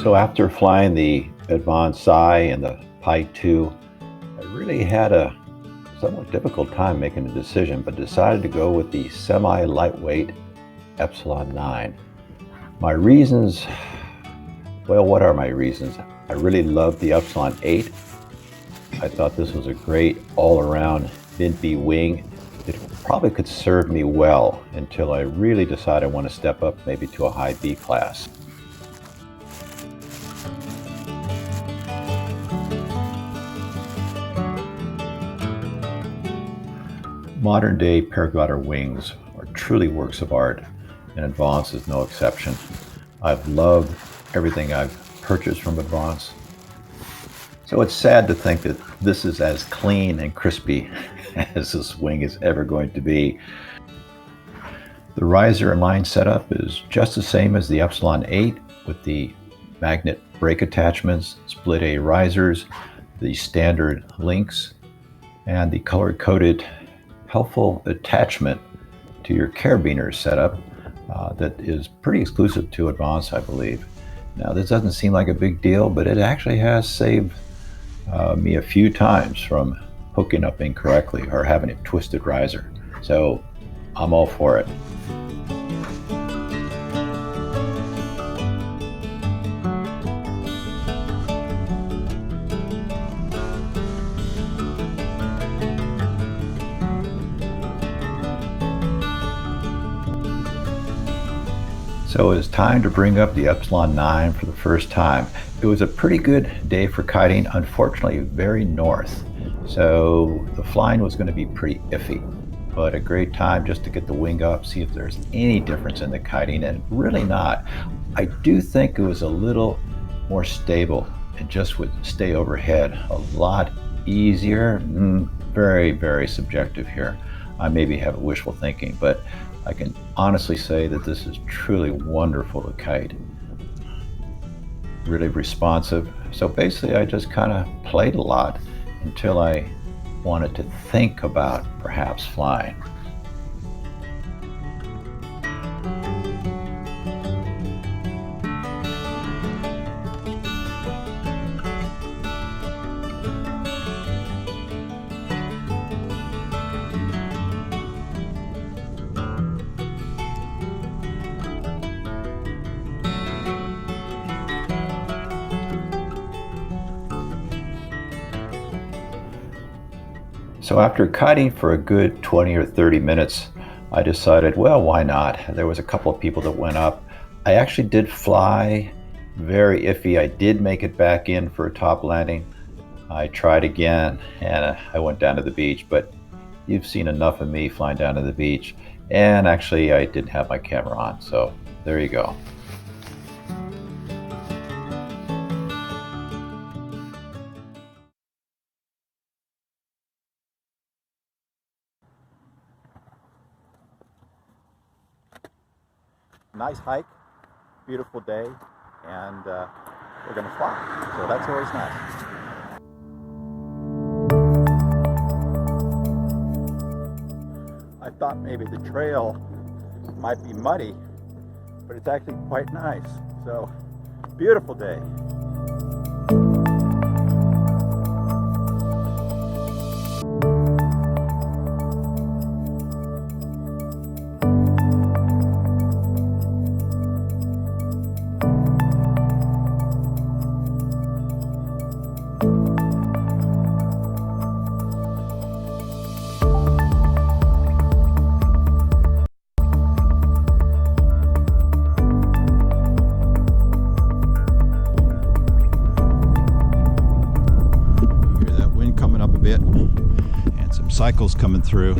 So after flying the Advance I and the Pi 2, I really had a somewhat difficult time making a decision, but decided to go with the semi-lightweight Epsilon 9. My reasons, well, what are my reasons? I really loved the Epsilon 8. I thought this was a great all-around mid-B wing. It probably could serve me well until I really decide I want to step up maybe to a high B class. Modern day paraglider wings are truly works of art, and Advance is no exception. I've loved everything I've purchased from Advance. So it's sad to think that this is as clean and crispy as this wing is ever going to be. The riser and line setup is just the same as the Epsilon 8 with the magnet brake attachments, split A risers, the standard links, and the color-coded helpful attachment to your carabiner setup that is pretty exclusive to Advance, I believe. Now, this doesn't seem like a big deal, but it actually has saved me a few times from hooking up incorrectly or having a twisted riser. So I'm all for it. So it's time to bring up the Epsilon 9 for the first time. It was a pretty good day for kiting, unfortunately very north. So the flying was going to be pretty iffy, but a great time just to get the wing up, see if there's any difference in the kiting, and really not. I do think it was a little more stable and just would stay overhead a lot easier. Very, very subjective here. I maybe have wishful thinking, but I can honestly say that this is truly wonderful to kite. Really responsive. So basically I just kind of played a lot until I wanted to think about perhaps flying. So after kiting for a good 20 or 30 minutes, I decided, well, why not? There was a couple of people that went up. I actually did fly very iffy. I did make it back in for a top landing. I tried again and I went down to the beach, but you've seen enough of me flying down to the beach. And actually I didn't have my camera on, so there you go. Nice hike, beautiful day, and we're going to fly, so that's always nice. I thought maybe the trail might be muddy, but it's actually quite nice, so beautiful day. And some cycles coming through.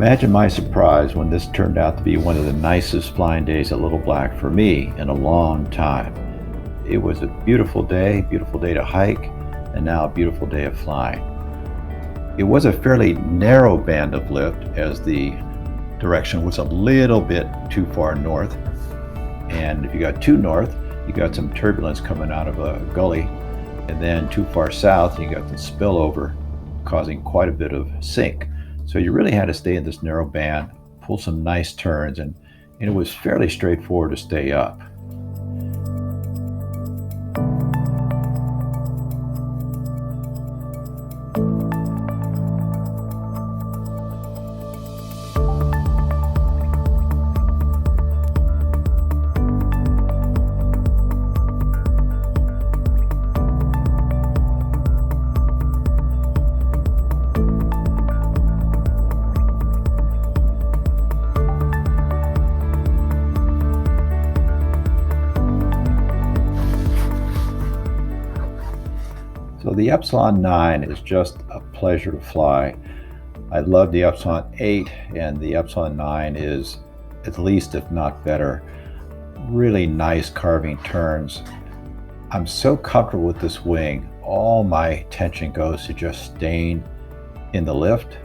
Imagine my surprise when this turned out to be one of the nicest flying days at Little Black for me in a long time. It was a beautiful day to hike, and now a beautiful day of flying. It was a fairly narrow band of lift as the direction was a little bit too far north. And if you got too north, you got some turbulence coming out of a gully. And then too far south, you got the spillover causing quite a bit of sink. So you really had to stay in this narrow band, pull some nice turns, and it was fairly straightforward to stay up. So the Epsilon 9 is just a pleasure to fly. I love the Epsilon 8, and the Epsilon 9 is at least, if not better. Really nice carving turns. I'm so comfortable with this wing. All my attention goes to just staying in the lift,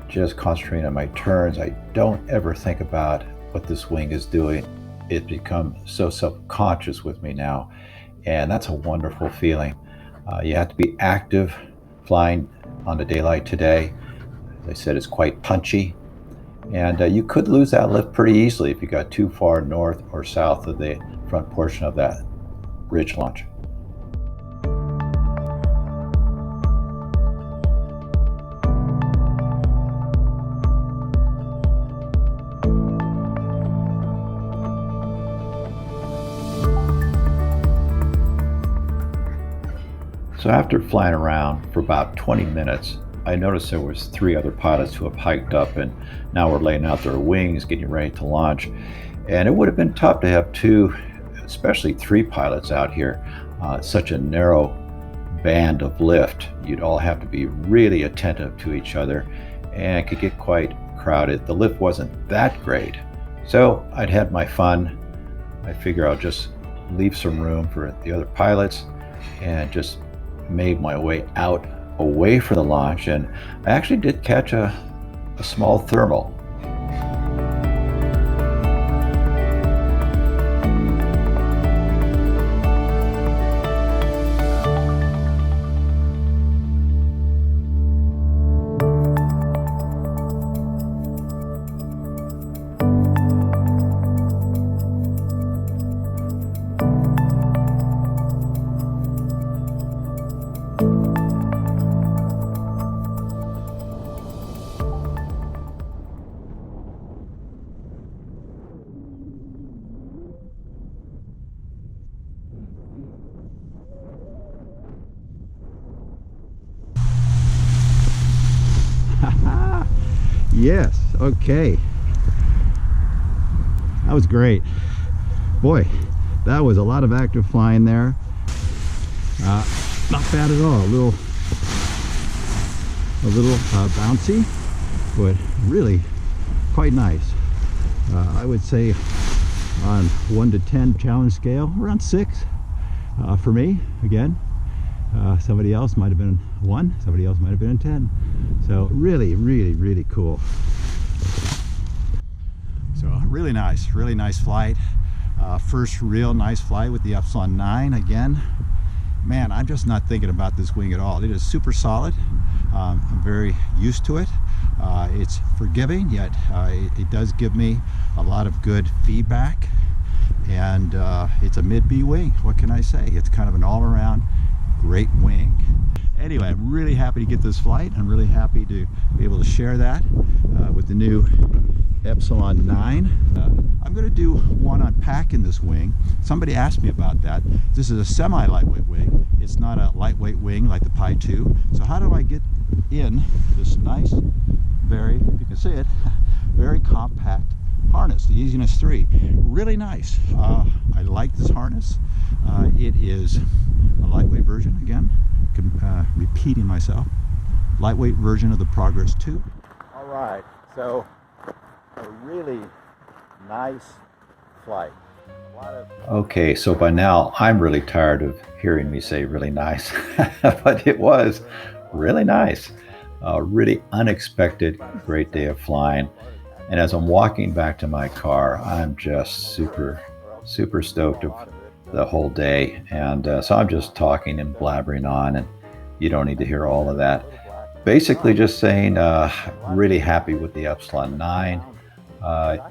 just concentrating on my turns. I don't ever think about what this wing is doing. It's become so self-conscious with me now, and that's a wonderful feeling. You have to be active flying on a day like today. As I said, it's quite punchy, and you could lose that lift pretty easily if you got too far north or south of the front portion of that ridge launch. So after flying around for about 20 minutes, I noticed there was 3 other pilots who have hiked up and now were laying out their wings, getting ready to launch. And it would have been tough to have 2, especially 3 pilots out here. Such a narrow band of lift. You'd all have to be really attentive to each other, and it could get quite crowded. The lift wasn't that great. So I'd had my fun. I figure I'll just leave some room for the other pilots and just made my way out away from the launch, and I actually did catch a small thermal. Yes, okay. That was great. Boy, that was a lot of active flying there. Not bad at all. A little bouncy, but really quite nice. I would say on 1 to 10 challenge scale, around 6 for me. Again, somebody else might have been 1, somebody else might have been a 10. So really cool. So really nice flight. First real nice flight with the Epsilon 9 again. Man, I'm just not thinking about this wing at all. It is super solid. I'm very used to it. It's forgiving, yet it does give me a lot of good feedback. And it's a mid-B wing. What can I say? It's kind of an all-around great wing. Anyway, I'm really happy to get this flight. I'm really happy to be able to share that with the new Epsilon 9. I'm going to do one on packing this wing. Somebody asked me about that. This is a semi-lightweight wing. It's not a lightweight wing like the Pi 2. So how do I get in this nice, very, you can see it, very compact harness, the Easiness 3. Really nice. I like this harness. It is a lightweight version, again, repeating myself, lightweight version of the Progress 2. All right, so a really nice flight. Okay, so by now I'm really tired of hearing me say really nice, but it was really nice. A really unexpected, great day of flying. And as I'm walking back to my car, I'm just super stoked of the whole day. And so I'm just talking and blabbering on, and you don't need to hear all of that. Basically, just saying, really happy with the Epsilon 9.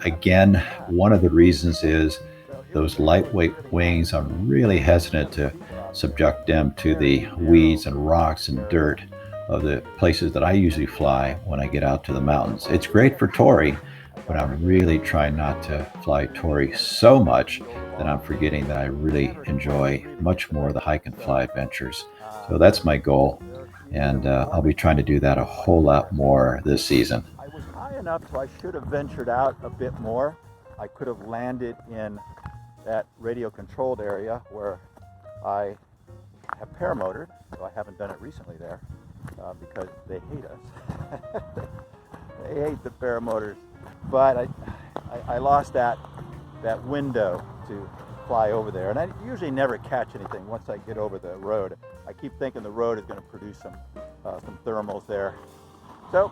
Again, one of the reasons is those lightweight wings. I'm really hesitant to subject them to the weeds and rocks and dirt of the places that I usually fly when I get out to the mountains. It's great for Tori, but I'm really trying not to fly Tori so much that I'm forgetting that I really enjoy much more the hike and fly adventures. So that's my goal, and I'll be trying to do that a whole lot more this season. I was high enough so I should have ventured out a bit more. I could have landed in that radio controlled area where I have paramotored, though I haven't done it recently there because they hate us. They hate the paramotors. But I lost that window to fly over there, and I usually never catch anything once I get over the road. I keep thinking the road is going to produce some thermals there. So,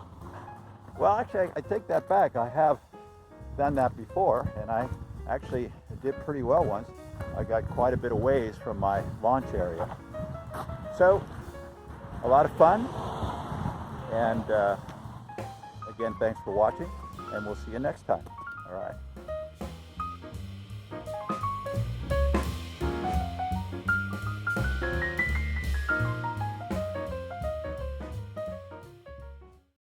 well, actually, I take that back. I have done that before, and I actually did pretty well once. I got quite a bit of ways from my launch area. So, a lot of fun, and again, thanks for watching, and we'll see you next time. All right.